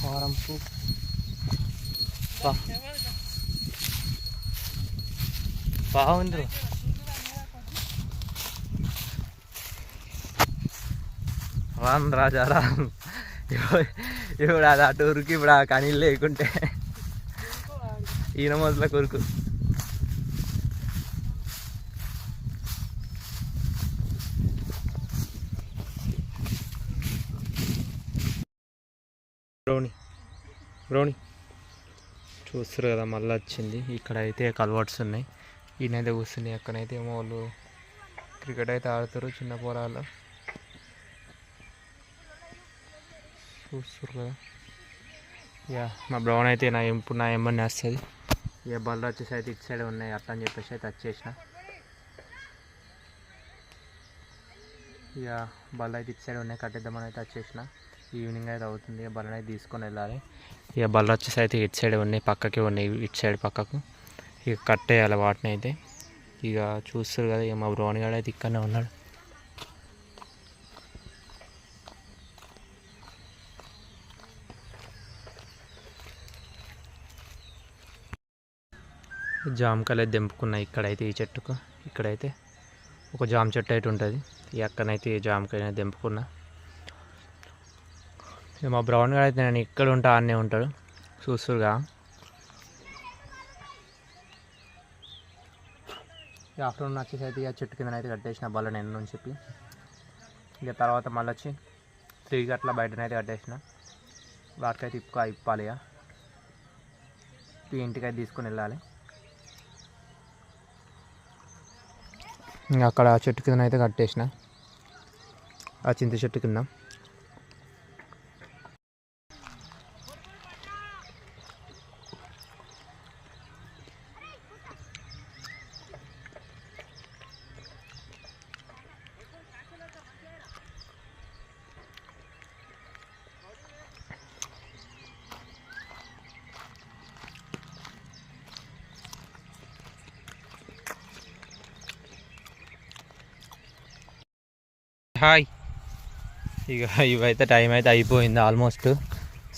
కారంపు బాగుంది. రామ్ రాజా రామ్. ఇప్పుడు అది అటు ఉరికి ఇప్పుడు ఆ కనీళ్ళు లేకుంటే ఈయన మొదల కొరుకు. బ్రౌనీ చూస్తారు కదా, మళ్ళీ వచ్చింది. ఇక్కడైతే కల్వర్ట్స్ ఉన్నాయి, ఈయనైతే కూర్చున్నాయి. అక్కడైతే ఏమో వాళ్ళు క్రికెట్ అయితే ఆడుతారు, చిన్న పోరాలు చూస్తారు కదా. యా మా బ్రౌన్ అయితే ఇప్పుడు నా ఎమ్మని వస్తుంది. ఇక బళ్ళు వచ్చేసి అయితే ఇటు సైడ్ ఉన్నాయి అట్లా అని చెప్పేసి అయితే వచ్చేసిన. ఇక బళ్ళు అయితే ఇటు సైడ్ ఉన్నాయి, కట్టేద్దామని అయితే వచ్చేసిన. ఈవినింగ్ అయితే అవుతుంది, ఇక బళ్ళని అయితే తీసుకొని వెళ్ళాలి. ఇక బళ్ళు వచ్చేసి అయితే ఇటు సైడ్ ఉన్నాయి, పక్కకే ఉన్నాయి, ఇటు సైడ్ పక్కకు. ఇక కట్టేయాలి వాటిని అయితే. ఇక చూస్తారు కదా, ఇక మా బ్రౌన్ గాడు అయితే ఇక్కడనే ఉన్నాడు. జామకాయలు అయితే తెంపుకున్నాయి ఇక్కడైతే, ఈ చెట్టుకు. ఇక్కడైతే ఒక జామ చెట్టు అయితే ఉంటుంది, ఈ అక్కనైతే ఈ జామకాయ తెంపుకున్నా. మా బ్రౌన్ గారు అయితే నేను ఇక్కడ ఉంటా ఆడనే ఉంటాడు, చూస్తురుగా. ఆఫ్టర్నూన్ వచ్చేసి అయితే ఇక చెట్టు కింద అయితే కట్టేసిన బల్ల నేను అని చెప్పి. ఇక తర్వాత మళ్ళీ వచ్చి 3 గట్ల బయటనైతే కట్టేసిన. వాటికైతే ఇప్పాలి. ఇక ఇంటికైతే తీసుకొని వెళ్ళాలి. ఇంకా అక్కడ చెట్టు కింద అయితే కట్టేసిన, ఆ చింత చెట్టు కింద. హాయ్. ఇక ఇవైతే టైం అయితే అయిపోయింది ఆల్మోస్ట్,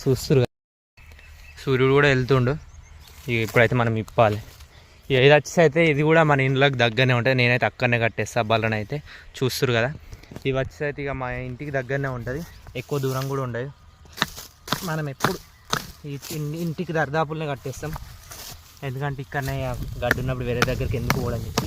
చూస్తురు. సూర్యుడు కూడా వెళ్తుండు. ఇక ఇప్పుడైతే మనం ఇప్పాలి. ఇది వచ్చేసి అయితే ఇది కూడా మన ఇంట్లోకి దగ్గరనే ఉంటుంది, నేనైతే అక్కడనే కట్టేస్తా బళ్ళని అయితే. చూస్తురు కదా, ఇవి వచ్చేసి అయితే ఇక మా ఇంటికి దగ్గరనే ఉంటుంది, ఎక్కువ దూరం కూడా ఉండదు. మనం ఎప్పుడు ఇంటికి దర్దాపులనే కట్టేస్తాం, ఎందుకంటే ఇక్కడనే గడ్డి ఉన్నప్పుడు వేరే దగ్గరికి ఎందుకు పోవడం చెప్పి.